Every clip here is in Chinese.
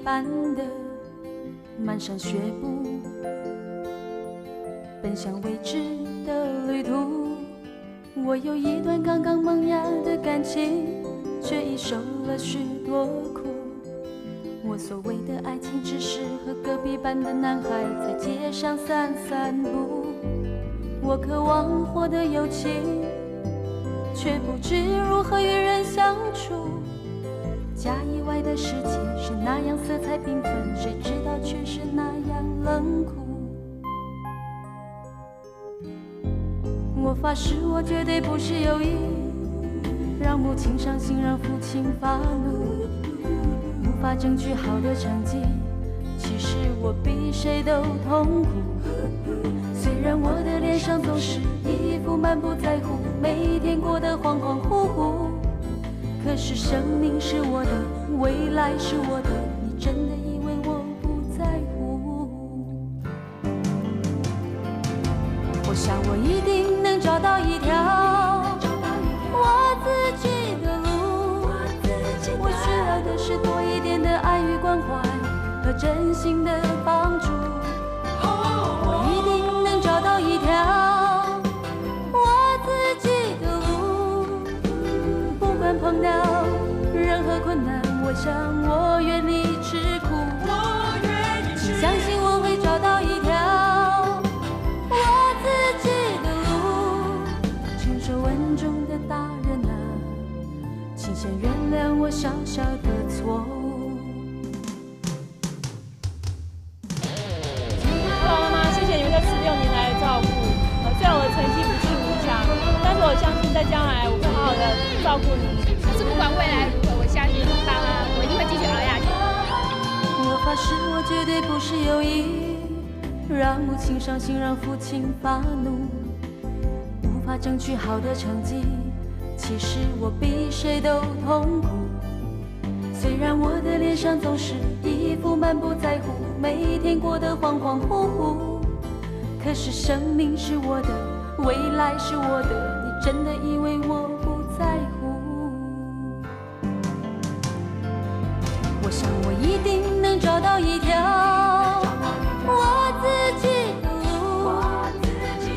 般的蹒跚学步，奔向未知的旅途。我有一段刚刚萌芽的感情，却已受了许多苦。我所谓的爱情，只是和隔壁班的男孩在街上散散步。我渴望获得友情，却不知如何与人相处。家以外的世界是那样色彩缤纷，谁知道却是那样冷酷。我发誓，我绝对不是有意让母亲伤心，让父亲发怒，无法争取好的成绩。其实我比谁都痛苦。虽然我的脸上总是一副满不在乎，每天过得恍恍惚惚，可是生命是我的，未来是我的，你真的以为我不在乎？我想我一定能找到一条我自己的路，我需要的是多一点的爱与关怀和真心的帮助。我一定能找到一条我自己的路，不管碰到任何困难，我想我愿意吃苦。请相信我会找到一条我自己的路，成熟稳重的大人啊，请先原谅我小小的错误。爸爸妈妈，谢谢你们这16年来的照顾。虽然我的成绩不尽理想，但是我相信在将来我会好好的照顾你们。可是不管未来如何，我相信爸妈，我一定会继续熬下去。我发誓，我绝对不是有意让母亲伤心，让父亲发怒，无法争取好的成绩。其实我比谁都痛苦。虽然我的脸上总是一副满不在乎，每天过得恍恍惚惚，可是生命是我的，未来是我的，你真的以为我不在乎？我想我一定能找到一条我自己的路，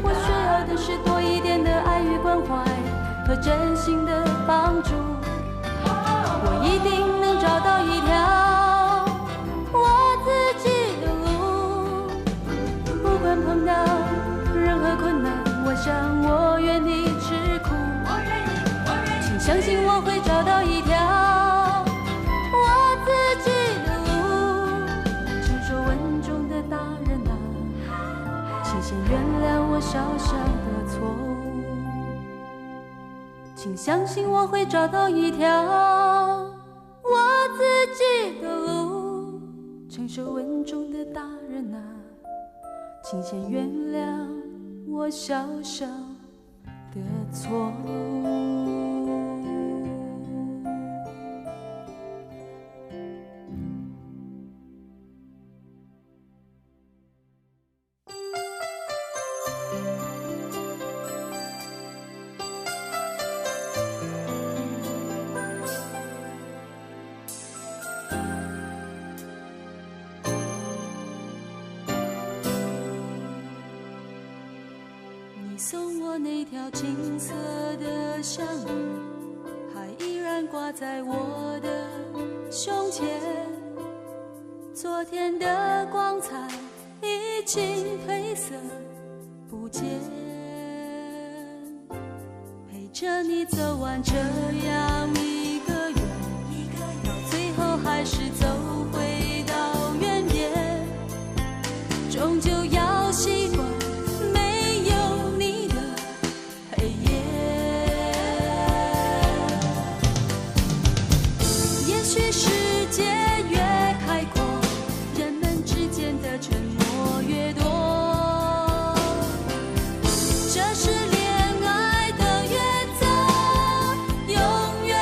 我需要的是多一点的爱与关怀和真心的帮助。我一定能找到一条我自己的路，不管碰到任何困难，我想我愿意吃苦。请相信我会找到一条我自己的路，成熟稳重的大人啊，请先原谅我小小的错误。请相信我会找到一条我自己的路，成熟稳重的大人啊，请先原谅我小小的错误。你送我那条金色的项链，还依然挂在我的胸前。昨天的光彩已经褪色不见，陪着你走完这样一个远，到最后还是走回到原点，终究要习惯这是恋爱的原则，永远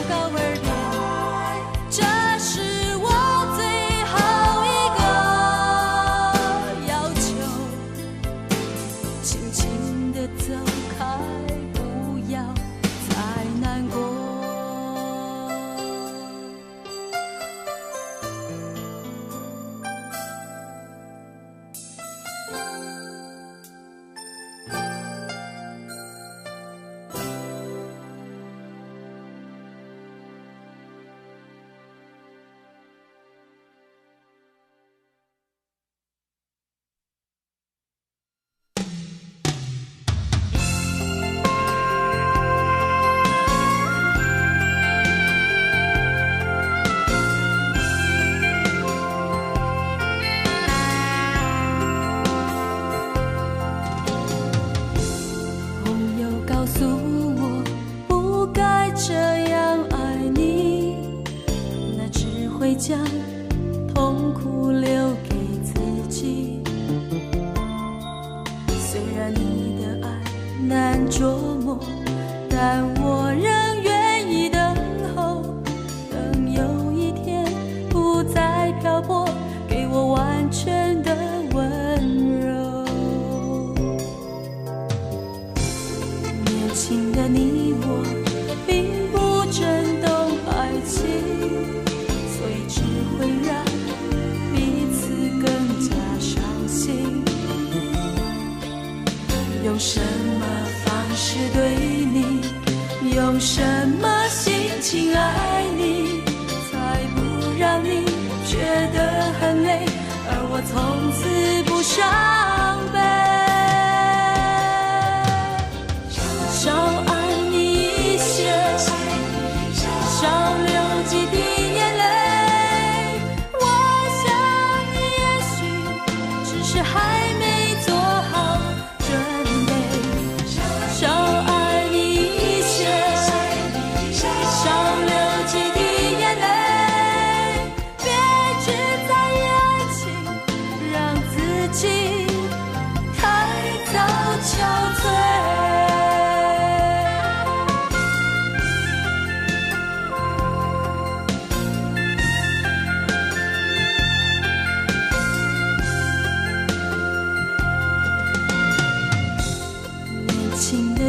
高而远，这是我最后一个要求。轻轻地走开，不要再难过。将痛苦留给自己。虽然你的爱难捉摸，但我仍愿意等候，等有一天不再漂泊，给我完全的温柔。年轻的你我并不真懂爱情，只会让彼此更加伤心。用什么方式对你，用什么心情爱你，才不让你觉得很累，而我从此不伤悲。少爱你一些，少流几滴眼泪，还没做好准备。少爱你一些，少流几滴眼泪，别只在意爱情，让自己太早憔悴。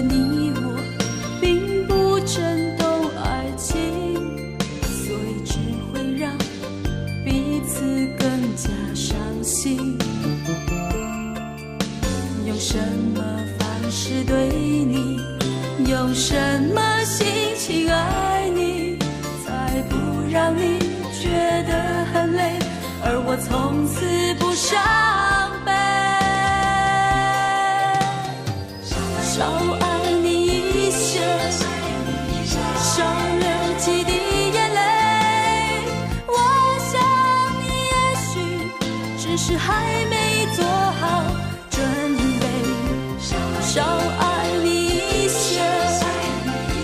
你我并不真懂爱情，所以只会让彼此更加伤心。用什么方式对你，用什么心情爱你，才不让你觉得很累，而我从此不伤悲。少爱你一些，少流几滴眼泪，我想你也许只是还没做好准备。少爱你一些，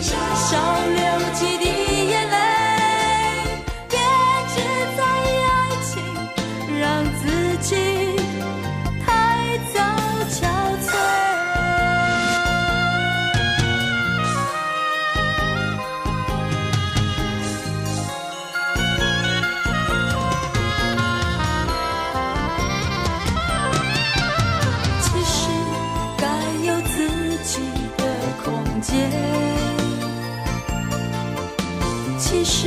少流几滴眼泪，别只在意爱情，让自己太早憔悴。其实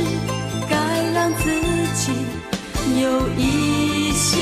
该让自己有一些